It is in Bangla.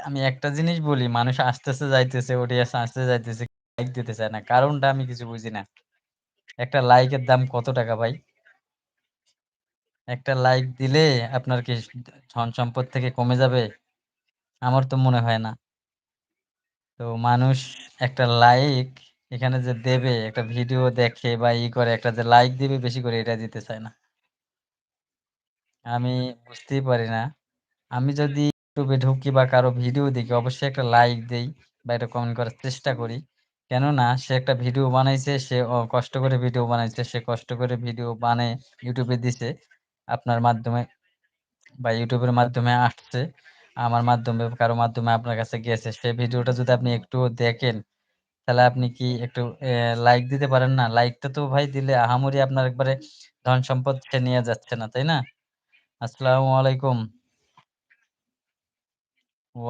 আমি একটা জিনিস বলি, মানুষ আসতেছে যাইতেছে, অডিয়েন্স আসতে যাইতেছে, লাইক দিতে চায় না। কারণটা আমি কিছু বুঝি না। একটা লাইকের দাম কত টাকা ভাই? একটা লাইক দিলে আপনার কি ধন-সম্পদ থেকে কমে যাবে? আমার তো মনে হয় না। তো মানুষ একটা লাইক এখানে যে দেবে, একটা ভিডিও দেখে বা করে একটা যে লাইক দিবে বেশি করে এটা দিতে চায় না। আমি বুঝতেই পারি না। আমি যদি YouTube এ ঢুকি বা কারো ভিডিও দেখি অবশ্যই একটা লাইক দেই বা একটা কমেন্ট করার চেষ্টা করি। কেননা সে একটা ভিডিও বানাইছে, সে কষ্ট করে ভিডিও বানাইছে। সে কষ্ট করে ভিডিও বানায় YouTube এ দিছে। আপনার মাধ্যমে বা YouTube এর মাধ্যমে আসছে। আমার মাধ্যমে কারো মাধ্যমে আপনার কাছে গেছে। সেই ভিডিওটা যদি আপনি একটুও দেখেন, তাহলে আপনি কি একটু লাইক দিতে পারেন না? লাইকটা তো ভাই দিলে আহামরি আপনার একবারে ধন সম্পদ সে নিয়ে যাচ্ছে না, তাই না? আসসালামু আলাইকুম।